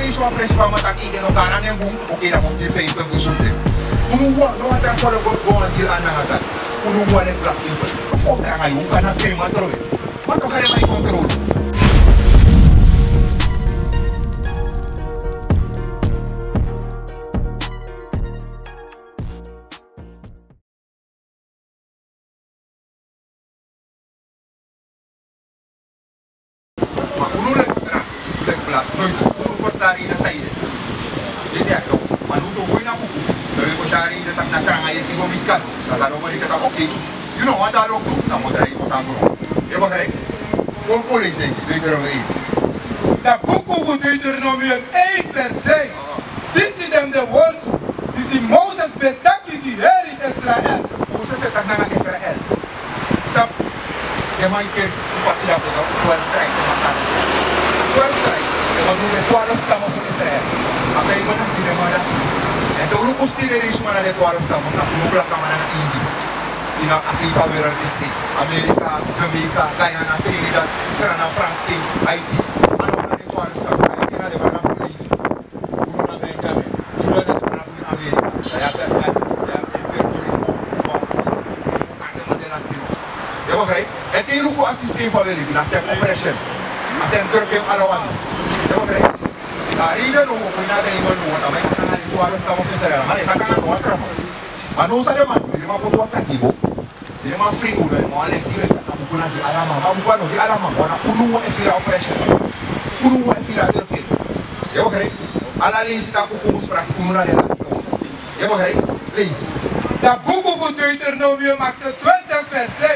isso a pressa para matar aqui no cara nem bom, o que era muito feio para o sultão. Não atrás fora do gol de lá nada. Não é black people. O fogo era aí, cara quer matar ele. Mas o cara vai controle. You know what I don't do? I'm going to tell you what I'm going to do. You know what police saying? The book of Deuteronomy 8 verse 8. This is them the word. This is Moses betaki ki heri Israel. Moses is talking about Israel. Sab, the man can pass it up with 12 strike. 12 strike. The man do the 12 stamp of Israel. Apa yung man hindi naman natin. And the ulukos tiniris man na the 12 stamp na punubla ka man na India. Ina asifa viral disi Amerika, Jamaica, Guyana, Trinidad, Sarana, France, Haiti. Ano na dito ang staff? Haiti na di ba na full leaf? Uno na Benjamin, Judah na di ba na full America? Kaya Puerto Rico, Cuba, kanya man din Latino. Di ba kaya? Ito yung luko assisting family, binasya compression. Asya ang turk yung alawan. Di ba kaya? Riyan nung kung inagay mo nung may kakangan ito alos na mo pisarela. Mali, kakangan nung atramo. Ano sa naman? Hindi naman po ito ang katibo. Hindi naman free ulo. Mga alektiwe, kabukunan di alamang. Mabukano di alamang. Wana punuwa e fira operation. Punuwa e fira turkey. Ewa kare? Ala lisi ta kukumus prati ununa de las to. Ewa kare? Lisi. The book of Deuteronomy acte 20 verse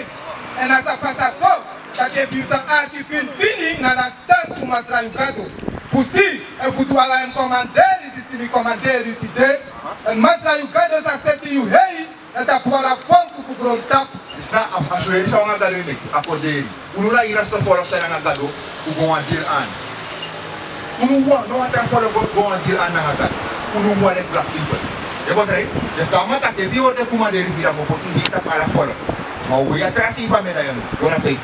8. En as a passação, dat if you some artifin fini na da stand to masrayukado. Fusi, e futu ala em commander, disi mi commander today. En masrayukado sa seti you hey, et a poala fonku fu grontak. Isna afasueri sa nga galo mek akoderi. Ununa ira sa follow sa nga galo ugonwa deal an. Unuwa no atra follow go deal an nga galo. Unuwa le black people. E ba kare? Esta mata ke vivo de commander vira mo poti hita para follow. Ma ugo ya trasi fa medallo. Bona fake.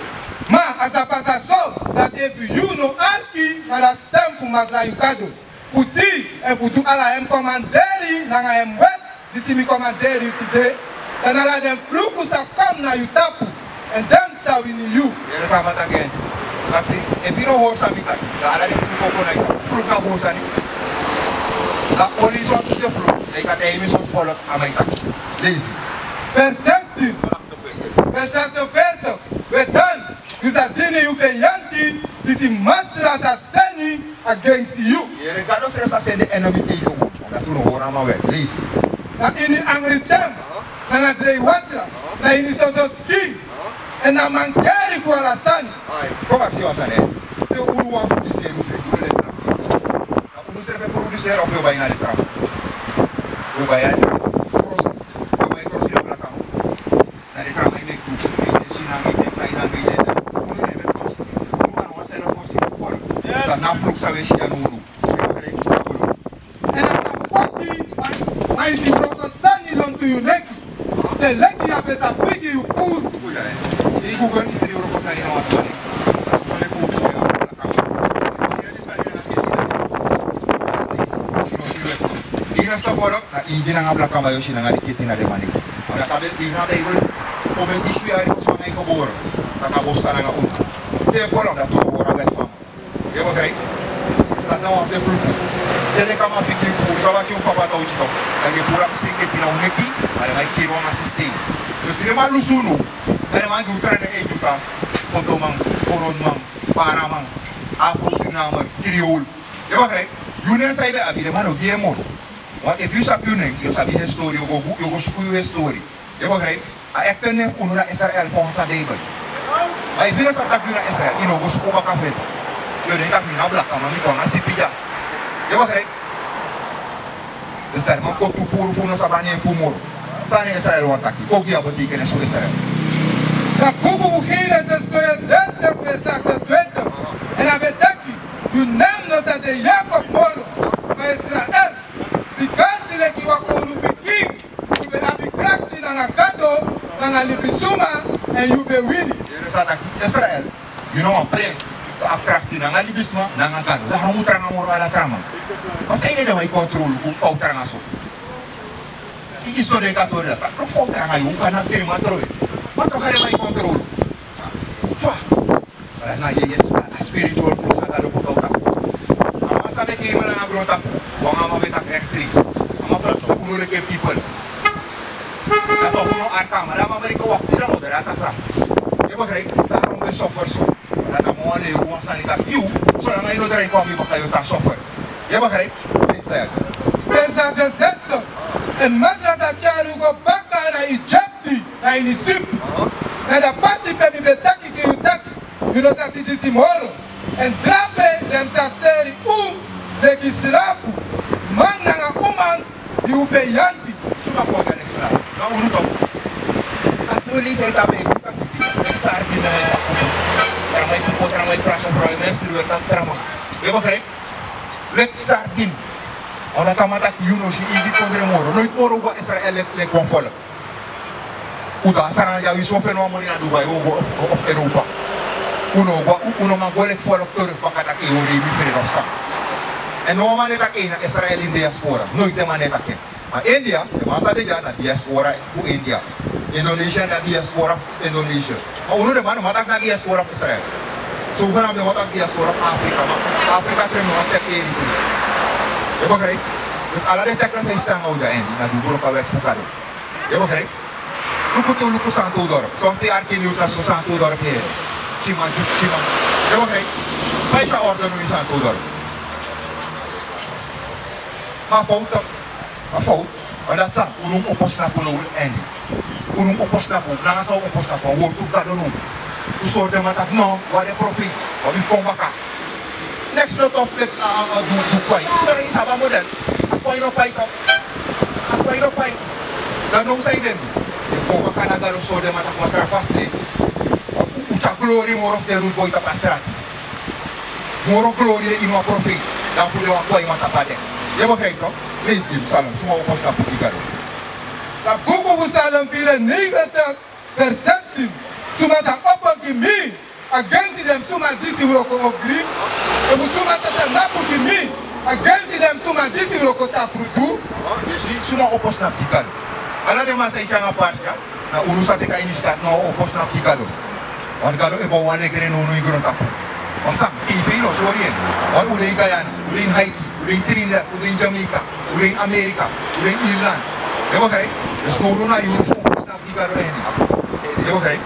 Ma as a passação, that if you no arki na da stand fu masrayukado. Fusi, e futu ala em commanderi na nga em web, disi mi commanderi today. Dan ala dem fluku sa kom na utapu, and dem sa wini you. Yere sama again. Tapi, if you don't hold something like that, ala de fluku ko na ito. Fluk na busa ni. La police want to the fluk. They got the emission follow amaita. Lazy. Persistent. Persistent. We done. You sa dini you fe yanti, disi masra sa seni against you. Yere gado sa send the enemy to you. Na tu no ora ma we. Lazy. Na ini angry tem. Na nga drei watra. Na ini sozoski. En na mankeri fu alasan. Ai, como assim o asane? Teu uru afu de ser use do letra. A uru serve por produzir ou foi na letra. O baiana cross. O vai cross na placa. Na letra mai mek tu. E China mai de China mai de. Uru deve cross. Uru não será fosse fora. Está na fluxo a ver se no uru. Eu quero que tá bom. En na poti mai di brokosani long to you neck. The leki a pesa figi you put. E Google ni siri Europa sari na wasmani. Asu sole fu bi ya la kama. Ni siri sari na ketina. Ni na sa folo na injina nga black kama yoshi na nga ketina de maniki. Ora tabe bi na be gol. O be isu ya ri ko sa ngai ko boro. Na ka bossa na nga un. Se polo da tu ora be fama. E ba kare. Sta na wa be fluku. Ele kama fiki ku tava ki un papa ta uchito. Ange pura psi ketina uneki, mare mai kiro nga system. Yo sire ma lusunu. Ada mangi utara na ejuta, foto mang, koron mang, para mang, afro sinamar, kiriol. Ya bakre, yunen saibe abi de mano giemor. What if you sap yunen, you sabi history, you go suku history. Ya bakre, a ektenef ununa Israel fong sa debel. Ay vila sa tak yuna Israel, ino go suku ba kafeto. Yo de tak mina blak kama mi ko ngasipija. Ya bakre. Desar man ko tu puru funo sabani fumoro. Sani Israel wataki, ko gia botike ne su Israel. Na buku Genesis 20 versakte 20. En abedaki, you name no sa de Jacob moro, ma Israel. Because leki wakonu biki, you be abikrakti na ngakato, na ngalibisuma, and you be winning. Yere sa taki Israel, you know a prince, sa akrafti na nga libisma na nga kado. Dahil mo tranga mo ala trama. Masay na may control fau tranga so. Isto de katorya. Pero fau tranga yung kanak tiri matroy. Mato kare may control. Fa. Para na yes spiritual flow sa kalo ko tawta. Ama sabe que mo na agrota ko. Wa nga mabetak extremes. Ama fa sa kuno le people. Kato kuno arka mala Amerika wa pira moderata fra. Diba kare? Dahil mo suffer so. Wala na mo ali ruang sanita. You so na ngayon dere ko mi ba kayo ta suffer. Diba kare? Isaya. Persa de sesto. En masrata kyaru go baka na Egypti na inisip. Na da pasi pe mi betaki ki utaki. You know sa siti simoro. En drape dem sa seri de kislafu. Man na nga umang di ufe yanti. Suka ko ga next slide. Na uno to. Uli sa itabe ko kasi exardi na may pakupo. Tramay tupo, tramay prasya from mestre werta trama. Diba kare? L'exardin. Ona tamata ki yuno si igi kondre moro. Nooit moro go Israel le konvolk. Uda sarang ya wiso fenomeno na Dubai of Europa. Uno magolek volk terug pakataki ori mi perenopsa. En no maneta ke na Israel in diaspora. Nooit de maneta ke. Maar India, de massa de jana diaspora voor India. Indonesia na diaspora Indonesia. Maar uno de mano matak na diaspora Israel. So we gaan de matak diaspora Afrika. Maar Afrika is er nog accepteren dus. Je begrijpt? Dus alle de tekken zijn staan oude endi. Na du dorp awet fukado. Je begrijpt? Luku santo dorp. Soms die arke nieuws naar zo santo dorp hier. Chima. Je begrijpt? Wij zijn orde nu in santo dorp. Maar fout. Maar dat zag, unum opos na puno endi. Unum opos na puno, na sa opos na puno, word of gado nung. Tu soorten matak no, wade profit, wabif kong baka. Next lot of lek du kway. Pero isa ba model? Akway no pay to. Ganong sa iden. Yung kong baka na gado soorten matak matrafas de. Ucha glory more of the root boy tapastrati. More glory de inwa profit. Dan fude wakway matapade. Je begrijpt toch? Lees dit psalm, suma opos na pukikado. La buku fu Psalm 94 vers 16. Suma sa opaki mi. Against them suma disi uroko ogri. Ebu suma tata napu ki mi. Against them suma disi uroko taprudu. Si suma opos na pukikado. Ala de masa ichanga parsha. Na urusa teka inistat no opos na pukikado. Want gado ebo wane kere no igro tapu. Masang, ifeino sorien. Want ule Guyana, ule in Haiti. Ule Trinidad, ule Jamaica, ule Amerika, ule Irland. Je begrijpt? Dus nou na je focus naar die karo endi. Je begrijpt?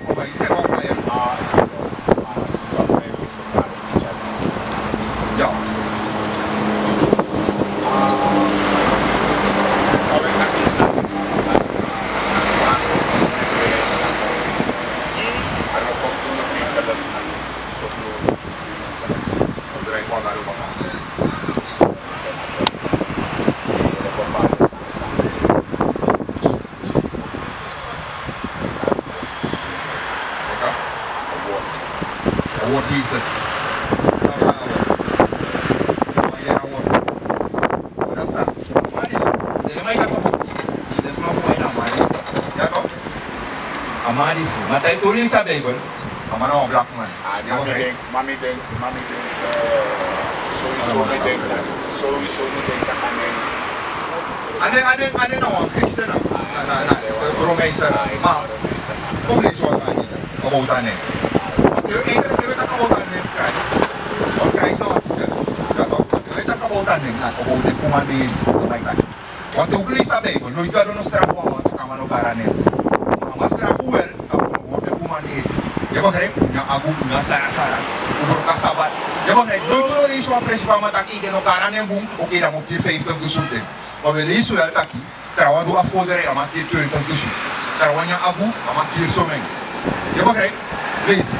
Oké, ik heb al flyer. Ja. Jesus. Sama-sama award. Ayan award. That's all. Maris. Jadi may kapapot. Idas mo po ay Maris. Yato? Maris. Matay tuloy sa Bible. Amano black man. Mami den. So den kakanin. Ano na Christian na. Romesa na. Kung leso sa akin. Kabutan eh. Yung kabutan ni Christ. O Christ na kapag. Yung kabutan ni kabutan kumandil. Waktu ugli sa Bible, no igado no strafu ang mga kamano karanin. Mga mas strafuel, ako no kumandil. Diba kare, punya agu, punya sara-sara. Ubur kasabat. Diba kare, no ito no liso ang presyo pa mataki no karanin bung, okay na mo faith ng gusutin. Mabili Israel taki, tarawan do afodere amakir tuwing ng gusu. Tarawan niya agu, amakir someng. Diba kare, please.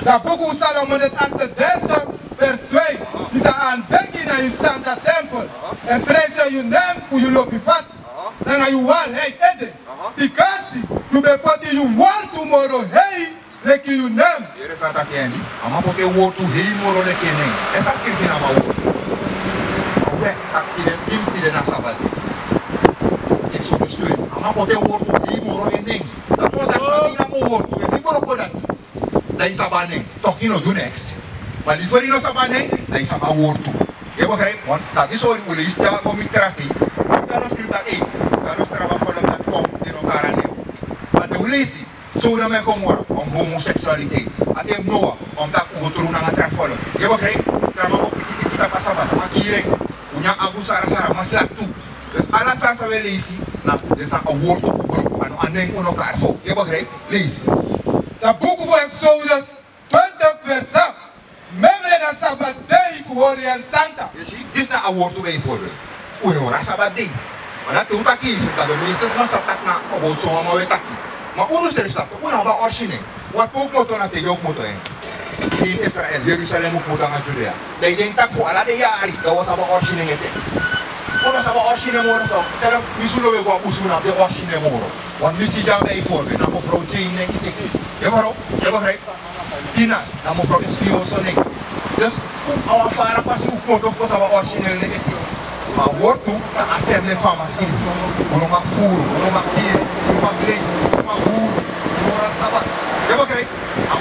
La buku Psalm 138 vers 2. Is aan begi na je Santa Tempel. En prijs je naam voor je lopen vast. Dan ga je waar, hey, Ede. Die kasi, je bepot je waar tomorrow, hey, leki je naam. Hier is Santa Kendi. Ama pote woord to hey moro leki neng. Esa skrifin ama woord. Oké, tak tide na sabati. Exodus 2. Ama pote woord to hey moro neng. Dat was dat Tapi na mo wortu, if you go dati, dai sabane, toki no do next. Maar liever in sabane, dai sama wortu. Je begrijpt? Want dat is zo'n ule is dat committeratie. Moet dan schrijven dat dat is trabajo dat komt in elkaar aan nemen. Maar de ule is zo dat men gewoon om homoseksualiteit. Het heeft nodig om dat ook te doen aan het travollen. Je begrijpt? Trabajo ook kita pasabat, maar kiri, punya aku sara maslag toe. Dus alla sasa we lezen, nou, dit is een woord op beroep aan aan elkaar voor. Je begrijpt? Lees. Dat boek voor Exodus 20 vers 8. Membre na Sabbath day voor Oriënt Santa. Je ziet, dit is een woord bij voorbeeld. Oeh, Sabbath day. Maar dat doet dat is dat de meeste van Sabbath na op zo'n moment taki. Maar hoe is dat? Hoe nou bij origineel? Wat ook moet dan tegen ook moet in Israël, Jeruzalem ook moet dan naar Judea. Dat je denkt dat voor alle de jaren dat was aber origineel het. Hoe was aber origineel morgen toch? Zelf, we zullen we wat moesten op de origineel morgen. Want nu zie je bij voorbeeld, naar mevrouw Jane denk ik. Je begrijpt? Tinas, naar mevrouw Espioso denk. Dus, our vader pas ook moet of was aber origineel het. Maar woord toe, de assembly van maskin. We mag voeren, we mag keren, we mag lezen, we mag hoeren, we mag sabbat. Je begrijpt?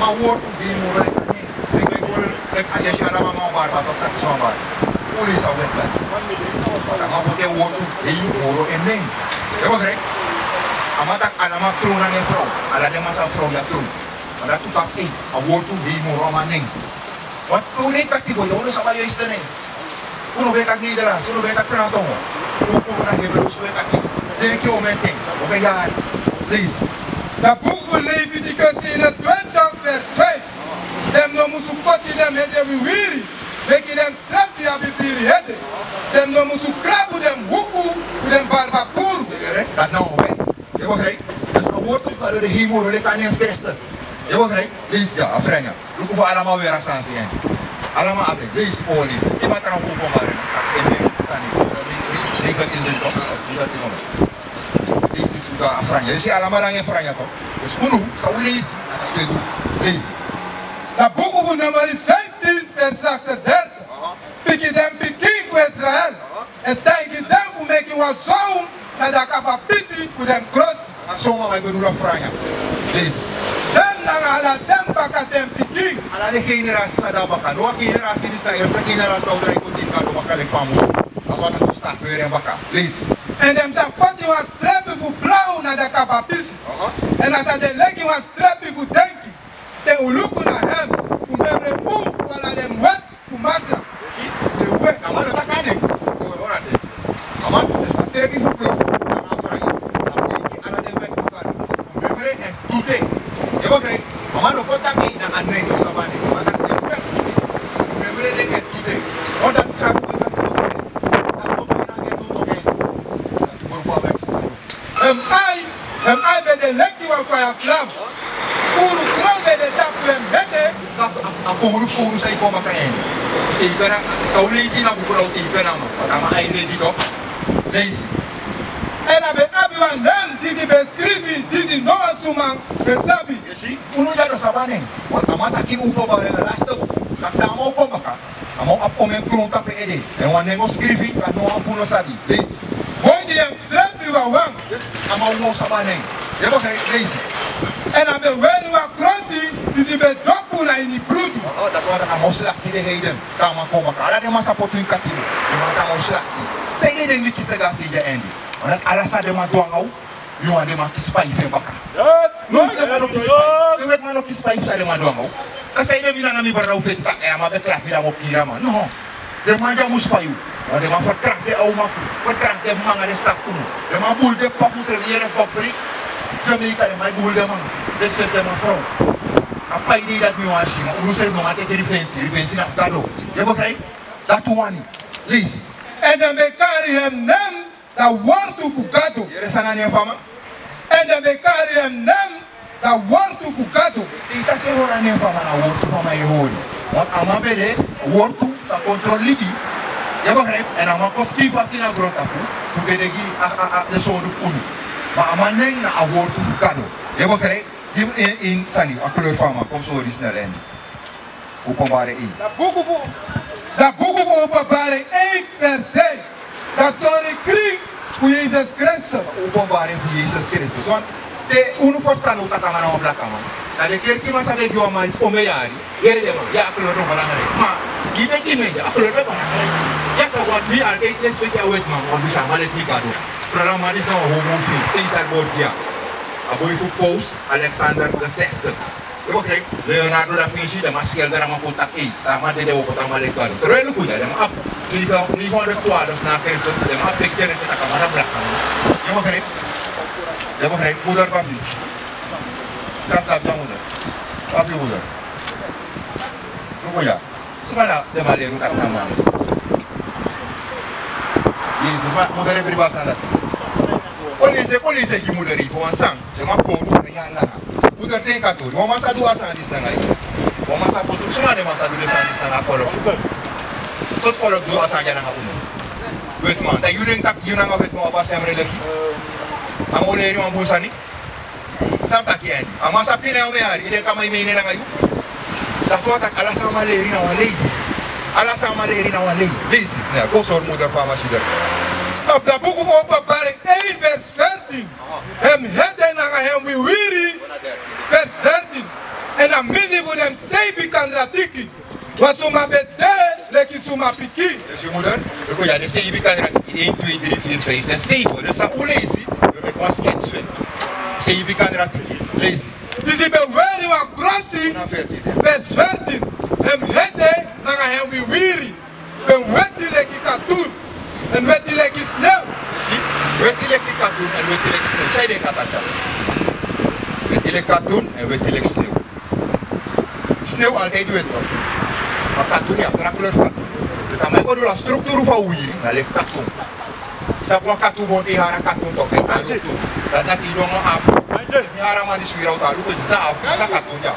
Maar woord toe, die moet ik niet. Ik ben voor het adjesje aan de man waar, wat op zet zo'n waar. Hoe is dat weg? Maar dan moet je woord toe, die moet ik niet. Je begrijpt? Maar dat allemaal troon aan een vrouw. Alla de massa vrouw ja troon. Maar dat doet dat niet. Een woord toe, die moet ik niet. Want hoe neemt dat die boy? Hoe is dat bij juist niet? Uno weet dat Nederlands, uno weet dat Seratongo. Uno dat Hebreeuws weet dat niet. Denk je om een ding, op een jaar. Lees. Dat boek van Leviticus 21 vers 5. Dem no musu koti dem hede wiwiri. Meki dem strapi abibiri hede. Dem no musu krabu dem huku u dem barbapuru. Dat nou weet. Je begrijpt? Dus een woord of dat de hemel, dat kan niet Christus. Je begrijpt? Lees ja, afrengen. Look voor allemaal weer als aan zien. Allemaal abbe, lees polis. Iemand kan ook komen. Ik ben in de top. Lees die zoeken afrengen. Je ziet allemaal aan je afrengen toch? Dus hoe zou lezen? Dat je doet. Lees. Dat boek van nummer 15 vers 38. Piki dem piking voor Israël. En tegen dem voor making was zoon naar de kapapisi voor dem cross. Zomaar wij bedoelen afrengen. Lees. Dan naar alle dem baka dem piking. Alla de generatie sadabaka. No generatie is de eerste generatie dat er een kan doen bakalik van moest. Dan wordt het start weer in baka. Lees. En dem zijn potten was strepen voor blauw naar de kapapisi. En als hij de legging was strepen voor denken. De uluku naar hem. Voor membre wala dem wet voor matra. Je ziet, de wet, maar dat kan niet. Hoor dat. Maar dus als er even voor blauw, dan afvragen. Dan denk je alla de wet voor kan. Voor membre en toete. Je begrijpt? Maar dat wordt dan niet naar een of sabane. Maar dat is wet voor die. Voor membre en toete. Want dat kan ook niet. Hem ai bij de lekkie van je vlam. Voor de kroon bij de tap van hem hette. Snap je? Aku huruf saya kau makan ini. Ibarat kau lazy nak bukan kau ibarat nama. Pertama air ready kau lazy. En abe abi wan hem disi beschrijven disi no asumang besabi. Je ziet, uno jadi sabane. Want amat akin upo ba dengan last tu. Nak tamu upo maka. Amo apa men kroon tapi ede. En wanneer kau skrivi, kan no afuno sabi lazy. Boy die hem schrijven wa wang. Dus ama uno sabane. Je begrijpt lazy. En abe weni wa crossi disi be dopu na ini brudu. Oh, dat was een moslachti de heden. Kama koma kala de masa potu in katibu. Je maakt een moslachti. Zij deden niet kiezen gas in je endi. Maar dat alles had de man doangau. Je had de man kispai fe baka. Yes. Nooit de man ook kispai. Je weet man ook kispai fe de man doangau. Dat zij de mina na mi barra ufet tak e ama beklap mi da mo kira man. No. De man ja muspai. Maar de man verkracht de ou mafu. Verkracht de man de sakuno. De man boel de pafu serviere popri. Jamaica de man boel de man. Dit is de man vrouw. Apa ini dat mi washi ma urusan no mate defensie na fukado. Je begrijpt? Dat wani. Lees. En dan bekari hem nem dat woord u fugado. Je resana nie fama? En dan bekari hem nem dat woord u fugado. Stita ke hora nie fama na woord u fama je hori. Want ama bede woord u sa control libi. Je begrijpt? En ama koski fasi na grotapu. Fugedegi de sodu unu. Maar ama neng na a woord u fugado. Je begrijpt? In Sani, a kleur van me, kom zo die snel in. Openbare 1. Dat boek van openbare 1 vers 6. Dat is een kring voor Jezus Christus. Openbare voor Jezus Christus. Want te uno forsta no ta kama na black kama na de ker ki ma sabe jo ma is ombe yari yere de ma ya ko no bala ngare ma gibe ki me ya ko do bala ngare ya ka wat mi al eight let's wait await ma on bisa malet mi kado programa dis na homo fi Cesar Borgia aboy fu post Alexander the Sexton. Eu creio Leonardo da Vinci da Maciel da Ramaputa e da Madede o Kota Malekado. Pero ele cuida, ele ma ni van de quadros na Christus, ele ma picture que tá camara black. Eu creio mudar papi. Tá sabe mudar. Papi mudar. Não goia. Semana de maleiro tá camara. Isso, mas mudar é privada. Polícia que muda aí, com a sang, é uma cor, não Mudar tem 14, vamos passar 2 anos na aí. Vamos passar por tudo, semana vamos passar 2 anos na follow. Só follow 2 anos na uma. Wetman, daí eu tak eu não wetman apa sempre lagi. Amo leri uma bolsa ni. Sabe aqui é? A massa pina o mear, ele kama ime na ngayu. Da tua tak ala sama leri na walei. Ala sama leri na walei. This is né, gosor mudar fama shidar. Op dat boek van openbaring 1 vers 14. Hem hedden naar hem wiri. Vers 13. En dan missen we hem zeven kan ratiki. Was suma bede, leki suma piki. Dus je moeder, dan kun je de 7 kan ratiki. 1, 2, 3, 4, 5, 6, 7. Dus dat hoe lees je? We hebben pas skets. 7 kan ratiki. Lees je. Dus ik ben weer een crossing. Vers 14. Hem hedden naar hem wiri. Ben weti leki katoen. En wet die lekker sneeuw. Zie, wet die lekker katoen en wet die lekker sneeuw. Zij denkt dat dat. Wet die lekker katoen en wet die lekker sneeuw. Sneeuw altijd wet toch. Maar katoen ja, dat kleur katoen. Dus aan mij wordt de structuur van hoe hier, dat ligt katoen. Zij wordt katoen, want die haren katoen toch. En dat doet toe. Dat die jongen af. Die haren man is weer uit haar. Dus dat af, is dat katoen ja.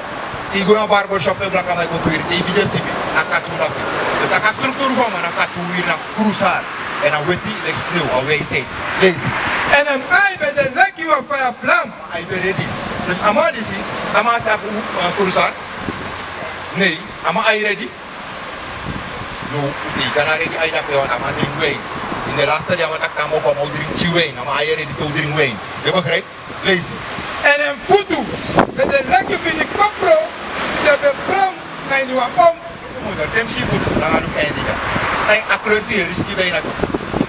Die gaan naar barbershop en blakken mij komt weer. Die bieden ze mee. Dat katoen dat. Dus dat structuur van me, dat katoen weer naar cruisaar. En dan weet hij, like sneeuw, alweer zijn. Lazy. En hem ei bij de lekkie van fire vlam. Hij ben ready. Dus Amma is hij. Amma is hij cruisaar. Nee. Amma hij ready? No. Nee, kan hij ready? Hij dacht wel, Amma drink wijn. In de laatste jaar wat ik kwam op, Amma drink wijn. Amma hij ready to drink wijn. Je begrijpt? Lazy. En hem voetu. Met de lekkie van de kopro. Zie dat we bram naar nieuwe om. Moeder, dem zie voetu. Dan gaan we eindigen. Hij a kleur veel risky bijna toch.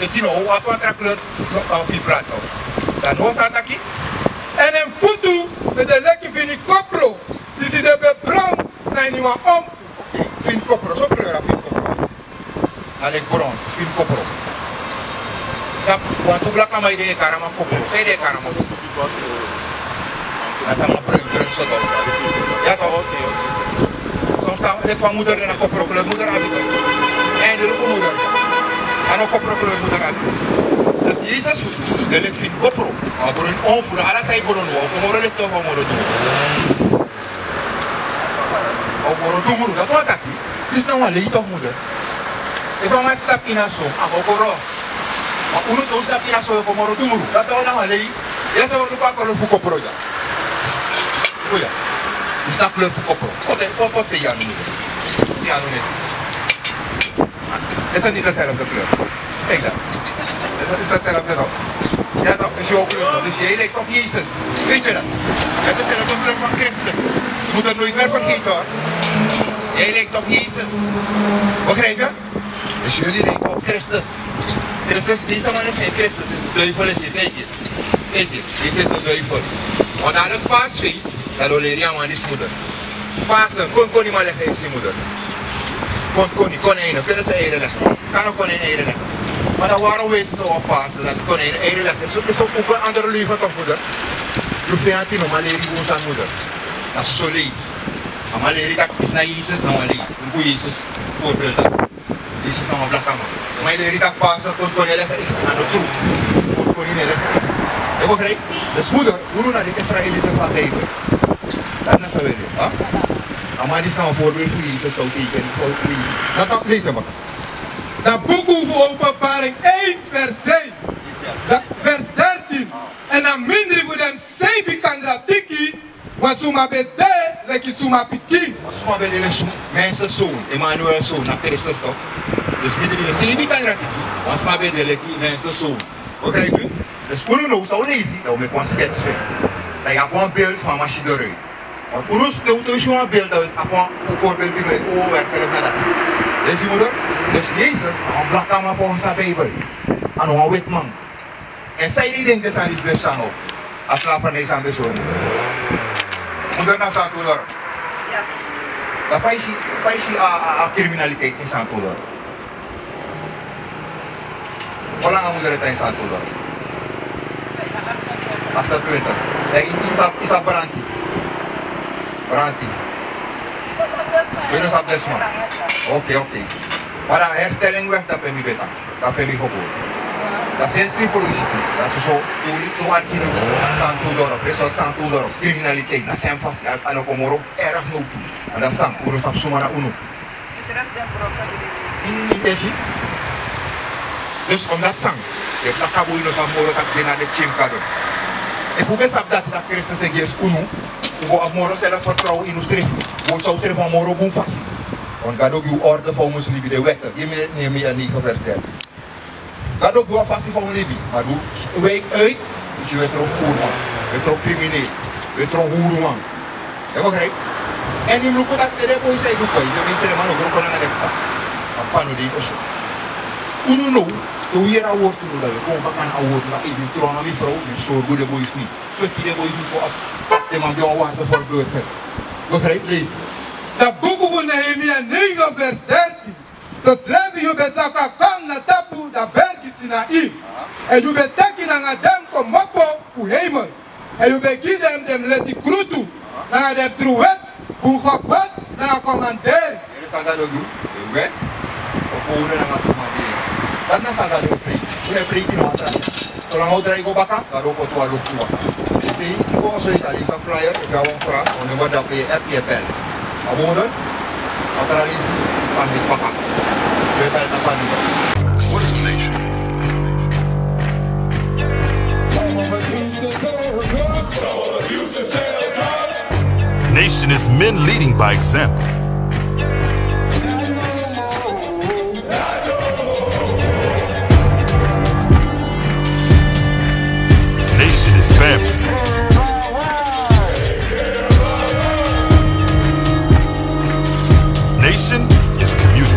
Je ziet nou wat wat kleur vibrato. Dan was dat aquí. En een foto met de lekkie van die kopro. Die zit er bij bram naar nieuwe om. Fin kopro, zo kleur af fin kopro. Alek brons, fin kopro. Sap, want hoe blak maar idee karama kopro. Zij idee karama kopro. Dat allemaal bruin zo toch. Ja toch? Soms staan we van moeder en een kopro kleur moeder af. En de lukken moeder. En ook kopro kleur moeder aan. Dus Jezus de lek vindt kopro. Maar voor een onvoer, alles zijn voor een oor. Kom maar toch van moeder doen. Op moeder doen moeder. Dat wat dat is. Dit is nou een leed toch moeder. Even maar stap in een zoom. En ook een roos. Maar hoe moet ons stap in een zoom op moeder doen moeder. Dat is nou een leed. Je hebt ook een paar kleur voor kopro. Goeie. Die snap kleur voor kopro. Wat zeg je aan moeder? Ja, nu is het. Is dat niet dezelfde kleur? Kijk dan. Is dat dezelfde nog? Ja, dat is jouw kleur. Dus jij lijkt op Jezus. Weet je dat? Het is dezelfde kleur van Christus. Je moet het nooit meer vergeten hoor. Jij lijkt op Jezus. Begrijp je? Dus jullie lijken op Christus. Christus, deze man is geen Christus. Is de duivel is hier. Kijk je. Kijk je. Deze is de duivel. Want aan het paasfeest, dat leer je aan die moeder. Pasen, kon niet maar leggen in zijn moeder. Konijnen, kunnen ze eieren leggen? Kan ook konijn eieren leggen. Maar dan waarom wees ze op Pasen dat konijnen eieren leggen? Dat is ook een andere leugen toch moeder? Je vindt het maar leren hoe zijn moeder. Dat is zo leeg. Maar leren dat is naar Jezus, naar leeg. Hoe Jezus voorbeeld dat. Jezus naar mijn blakken. Maar leren dat Pasen konijn leggen is aan de troep. Konijn leggen is. Je begrijpt? Dus moeder, hoe doen dat de Israëlieten van geven? Dat is zo weer. Maar dit is nou een voorbeeld voor Jezus zou tekenen, zou lezen. Dat lezen we. Dat boek over openbaring 1 vers 7. Vers 13. En dan minder voor hem 7 kan ratiki. Was suma bede, leki suma piki. Was suma bede, mensen zoon, Emmanuel zoon, naar Christus toch? Dus minder de 7 kan ratiki. Was suma bede, leki mensen zoon. Begrijp je? Dus hoe nou zou lezen, dan moet ik een schets vinden. Dat je gewoon beeld van machine de rui. Want ons de gewoon beeld dat is gewoon voorbeeld die wij werken met dat. Dus je moeder, dus Jezus, een blakkama volgens de Bijbel. En een wit man. En zij die denken aan die zwemsang ook. Als slavernij aan bezorgen. Moeder naar Santolor. Ja. Dat faisi a criminaliteit in Santolor. Hoe lang moeder het in Santolor? 28. Is dat Branti? Branti. Buenos Abdesma. Oké. Maar de herstelling weg, dat ben ik beter. Dat ben ik gewoon. Dat is een revolutie. Dat is zo. Toen had je nog Santolor, resort Santolor, criminaliteit. Dat zijn vast aan de Komoro erg nodig. En dat is aan Buenos Abdesma na uno. Dus omdat zang, je hebt dat kaboe in de Samoro dat je naar de Chimkado. En hoe best dat Christus zegt is uno, hoe op Moro zelf vertrouwen in ons schrift. Hoe zou schrift van Moro boem vast. Want God ook uw orde voor ons liefde de wetten. Neem je niet geversteld. God ook doe vast voor ons liefde. Maar doe wijk uit, dus je weet er ook voerman, je weet er ook crimineel, je weet er ook hoerenman. Je begrijpt? En die blokken dat de boy zei doe je, de meeste man ook ook naar de pa. Maar pano die is. Uno no. Toen hier aan woord doen dat we gewoon bakken aan woord dat ik nu trouw aan mijn vrouw, dus zo goed de boy is niet. Put die boy niet op, de man die al wachten voor beurt. Begrijp, lees. Dat boek van Nehemia 9 vers 13. Dat schrijven je bij Saka kwam naar tapu, dat berg is in Aïm. En je betekent aan dem kom op voor hemel. En je begint dem let die krutu. Naar dem trouwet, hoe gepet, naar commander. Er is aan dat ook doen, de wet, op wonen en aan commander. Dat is aan dat ook preek. Toen hij preek in de hand. Zolang we draaien bakken, dan ook wat we doen. Dus ik ga zo iets, is een flyer, ik ga een vraag, want dan dat je app je bel. Maar wonen, wat er is, van dit bakken. Je bel naar van die. What is a nation? Nation is men leading by example. Nation is family. Nation is community.